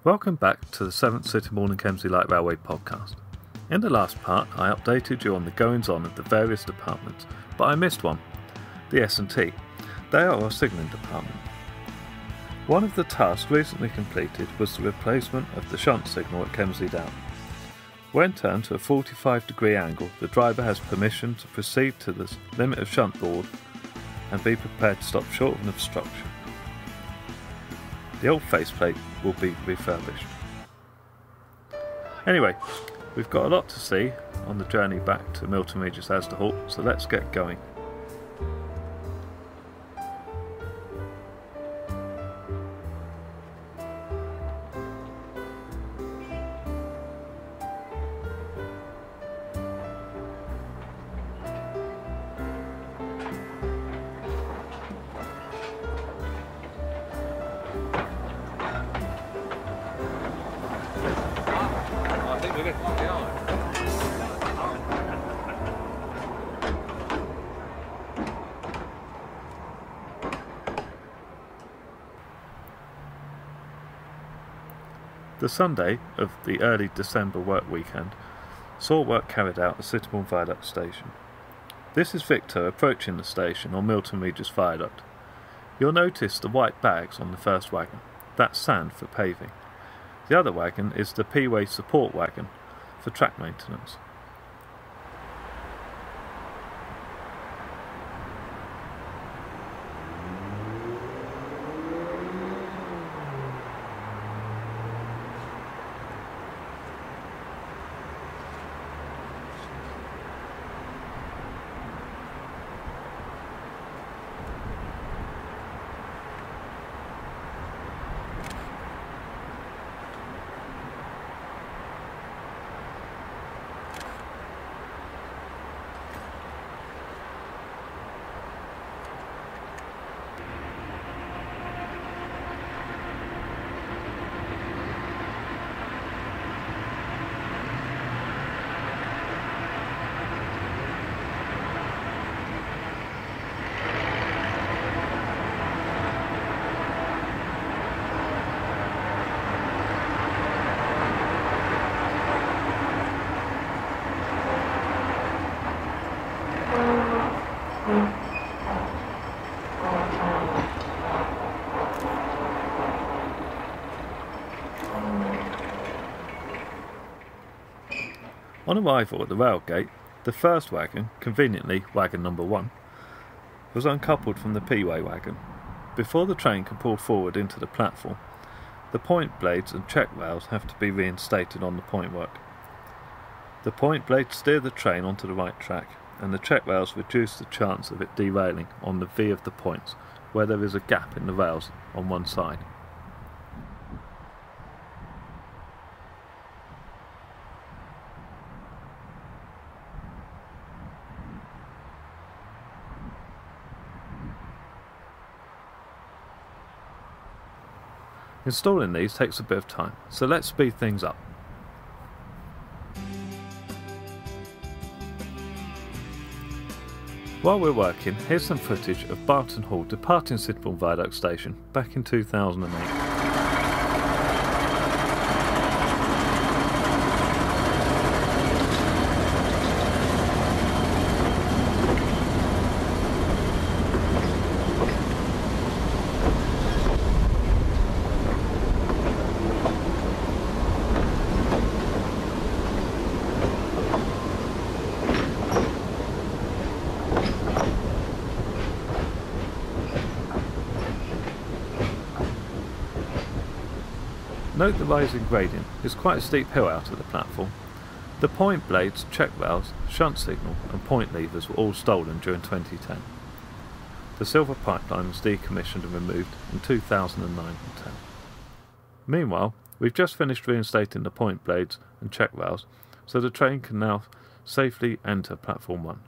Welcome back to the 7th Sittingbourne and Kemsley Light Railway podcast. In the last part, I updated you on the goings-on of the various departments, but I missed one, the S&T. They are our signalling department. One of the tasks recently completed was the replacement of the shunt signal at Kemsley Down. When turned to a 45-degree angle, the driver has permission to proceed to the limit of shunt board and be prepared to stop short of an obstruction. The old faceplate will be refurbished. Anyway, we've got a lot to see on the journey back to Milton Regis Asda Halt, so let's get going. The Sunday of the early December work weekend saw work carried out at Sittingbourne Viaduct station. This is Victor approaching the station on Milton Regis Viaduct. You'll notice the white bags on the first wagon. That's sand for paving. The other wagon is the P-way support wagon for track maintenance. On arrival at the rail gate, the first wagon, conveniently wagon number 1, was uncoupled from the P-way wagon. Before the train can pull forward into the platform, the point blades and check rails have to be reinstated on the point work. The point blades steer the train onto the right track, and the check rails reduce the chance of it derailing on the V of the points, where there is a gap in the rails on one side. Installing these takes a bit of time, so let's speed things up. While we're working, here's some footage of Barton Hall departing Sittingbourne Viaduct station back in 2008. Note the rising gradient is quite a steep hill out of the platform. The point blades, check rails, shunt signal and point levers were all stolen during 2010. The silver pipeline was decommissioned and removed in 2009 and 10. Meanwhile, we've just finished reinstating the point blades and check rails, so the train can now safely enter platform 1.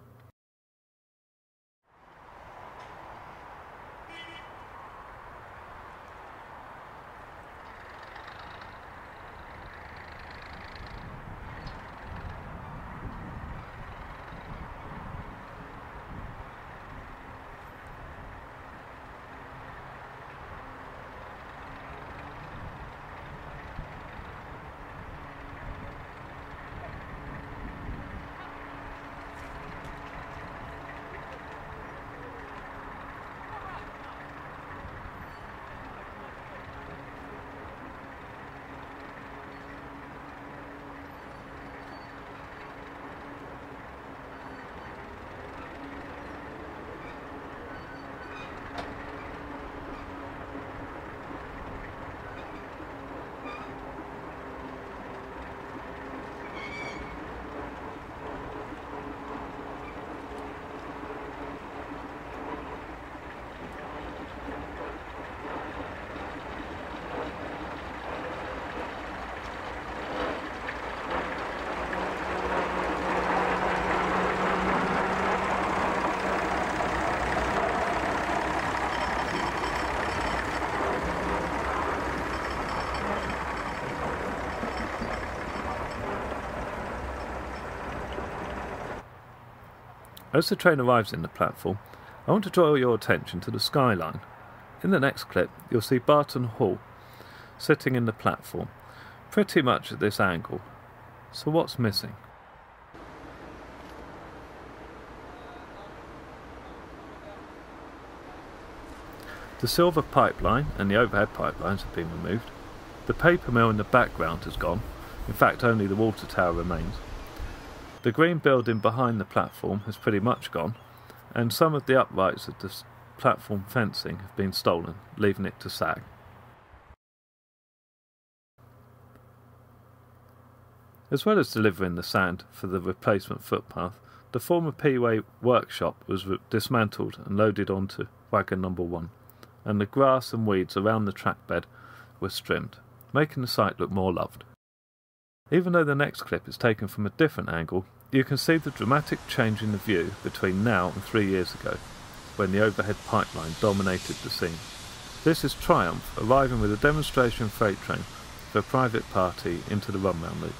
As the train arrives in the platform, I want to draw your attention to the skyline. In the next clip, you'll see Barton Hall sitting in the platform, pretty much at this angle. So what's missing? The silver pipeline and the overhead pipelines have been removed. The paper mill in the background has gone. In fact, only the water tower remains. The green building behind the platform has pretty much gone, and some of the uprights of the platform fencing have been stolen, leaving it to sag. As well as delivering the sand for the replacement footpath, the former P-Way workshop was dismantled and loaded onto wagon number 1, and the grass and weeds around the track bed were trimmed, making the site look more loved. Even though the next clip is taken from a different angle, you can see the dramatic change in the view between now and 3 years ago, when the overhead pipeline dominated the scene. This is Triumph arriving with a demonstration freight train for a private party into the run-round loop.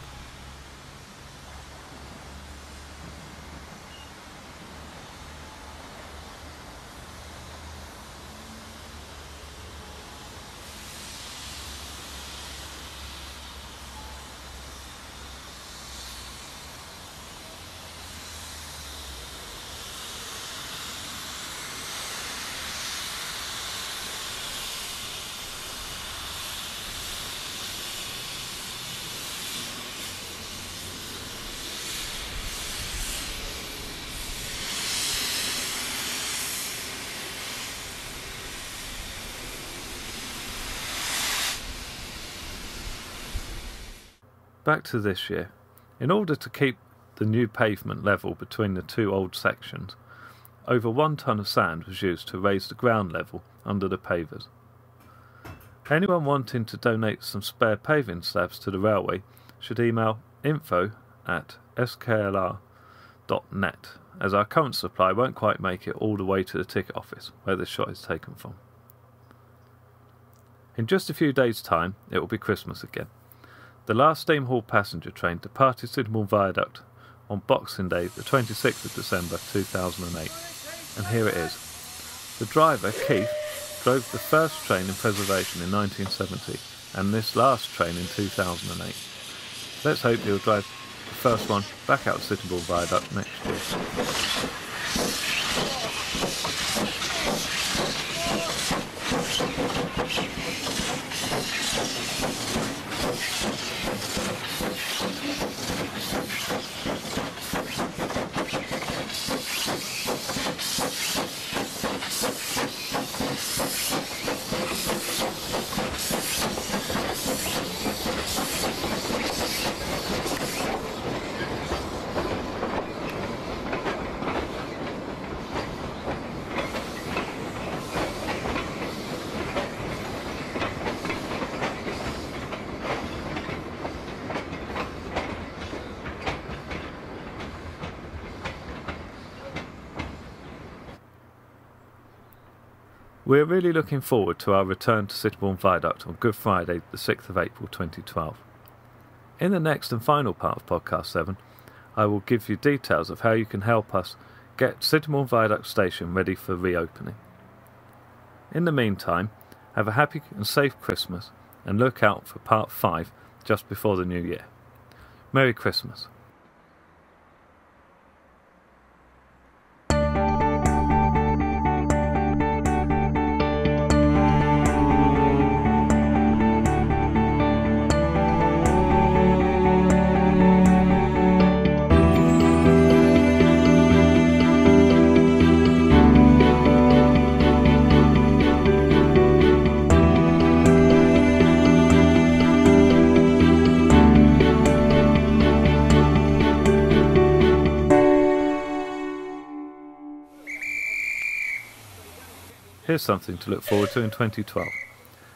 Back to this year. In order to keep the new pavement level between the two old sections, over 1 tonne of sand was used to raise the ground level under the pavers. Anyone wanting to donate some spare paving slabs to the railway should email info@sklr.net, as our current supply won't quite make it all the way to the ticket office where this shot is taken from. In just a few days' time it will be Christmas again. The last steam haul passenger train departed Sittingbourne Viaduct on Boxing Day, the 26th of December 2008, and here it is. The driver, Keith, drove the first train in preservation in 1970 and this last train in 2008. Let's hope he'll drive the first one back out of Sittingbourne Viaduct next year. We're really looking forward to our return to Sittingbourne Viaduct on Good Friday, the 6th of April 2012. In the next and final part of Podcast 7, I will give you details of how you can help us get Sittingbourne Viaduct Station ready for reopening. In the meantime, have a happy and safe Christmas and look out for Part 5 just before the New Year. Merry Christmas. Here's something to look forward to in 2012.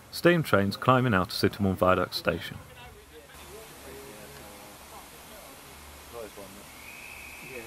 Steam trains climbing out of Sittingbourne Viaduct Station. Yeah.